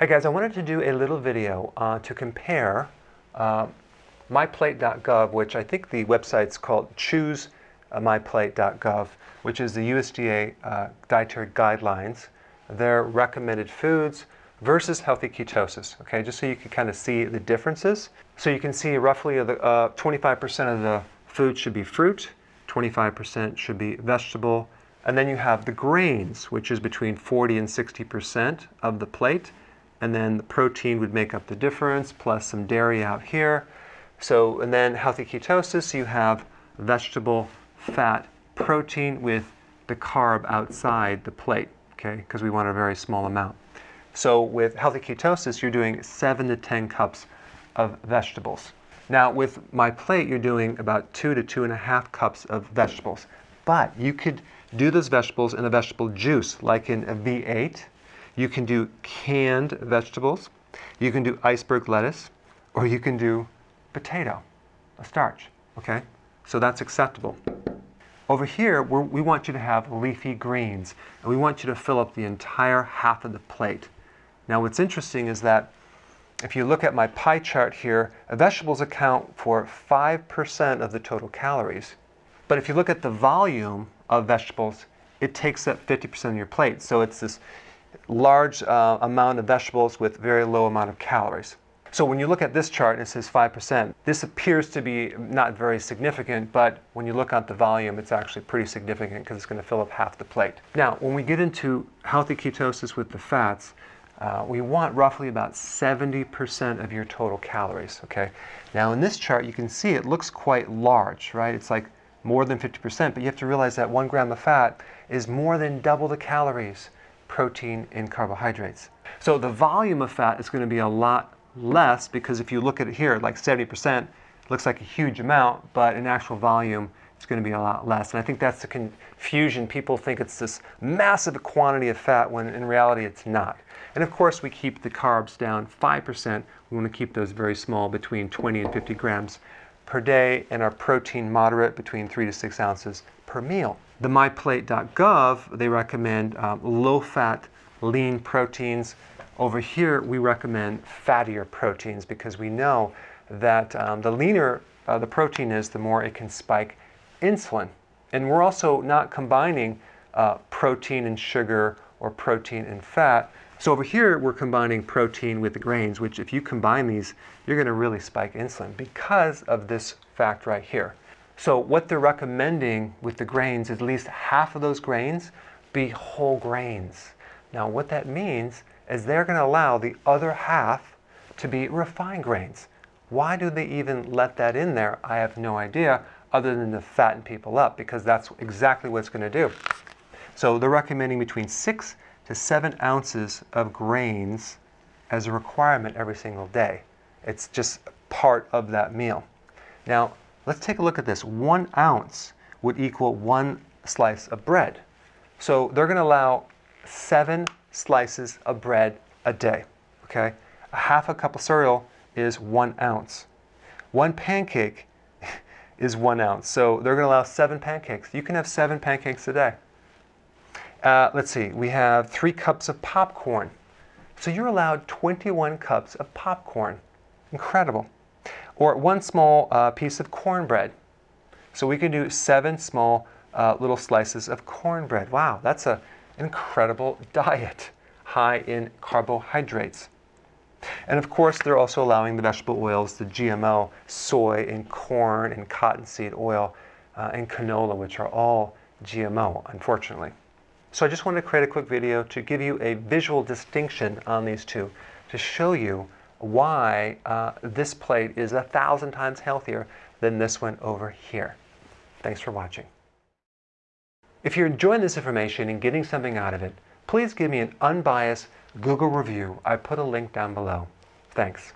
Hey guys, I wanted to do a little video to compare MyPlate.gov, which I think the website's called Choose MyPlate.gov, which is the USDA dietary guidelines, their recommended foods versus healthy ketosis, okay, just so you can kind of see the differences. So you can see roughly 25% of the food should be fruit, 25% should be vegetable, and then you have the grains, which is between 40 and 60% of the plate. And then the protein would make up the difference, plus some dairy out here. So, and then healthy ketosis, you have vegetable, fat, protein with the carb outside the plate, okay, because we want a very small amount. So with healthy ketosis, you're doing 7 to 10 cups of vegetables. Now with MyPlate, you're doing about 2 to 2.5 cups of vegetables. But you could do those vegetables in a vegetable juice, like in a V8. You can do canned vegetables, you can do iceberg lettuce, or you can do potato, a starch, okay? So that's acceptable. Over here, we want you to have leafy greens, and we want you to fill up the entire half of the plate. Now what's interesting is that if you look at my pie chart here, vegetables account for 5% of the total calories. But if you look at the volume of vegetables, it takes up 50% of your plate. So it's this large amount of vegetables with very low amount of calories. So when you look at this chart and it says 5%, this appears to be not very significant, but when you look at the volume, it's actually pretty significant because it's going to fill up half the plate. Now, when we get into healthy ketosis with the fats, we want roughly about 70% of your total calories, okay? Now in this chart, you can see it looks quite large, right? It's like more than 50%, but you have to realize that 1 gram of fat is more than double the calories, protein, and carbohydrates. So the volume of fat is going to be a lot less because if you look at it here, like 70%, it looks like a huge amount, but in actual volume, it's going to be a lot less. And I think that's the confusion. People think it's this massive quantity of fat when in reality it's not. And of course, we keep the carbs down 5%. We want to keep those very small, between 20 and 50 grams per day, and our protein moderate, between 3 to 6 ounces per meal. The MyPlate.gov, they recommend low-fat, lean proteins. Over here, we recommend fattier proteins because we know that the leaner the protein is, the more it can spike insulin. And we're also not combining protein and sugar or protein and fat. So over here, we're combining protein with the grains, which if you combine these, you're going to really spike insulin because of this fact right here. So what they're recommending with the grains is at least half of those grains be whole grains. Now what that means is they're going to allow the other half to be refined grains. Why do they even let that in there? I have no idea, other than to fatten people up, because that's exactly what it's going to do. So they're recommending between 6 to 7 ounces of grains as a requirement every single day. It's just part of that meal. Now, let's take a look at this. 1 ounce would equal 1 slice of bread. So they're going to allow 7 slices of bread a day, okay? A half a cup of cereal is 1 ounce. 1 pancake is 1 ounce. So they're going to allow 7 pancakes. You can have 7 pancakes a day. Let's see, we have 3 cups of popcorn. So you're allowed 21 cups of popcorn. Incredible. Or 1 small piece of cornbread. So we can do 7 small little slices of cornbread. Wow, that's an incredible diet, high in carbohydrates. And of course, they're also allowing the vegetable oils, the GMO, soy and corn and cottonseed oil and canola, which are all GMO, unfortunately. So I just wanted to create a quick video to give you a visual distinction on these two, to show you why this plate is 1,000 times healthier than this one over here. Thanks for watching. If you're enjoying this information and getting something out of it, please give me an unbiased Google review. I put a link down below. Thanks.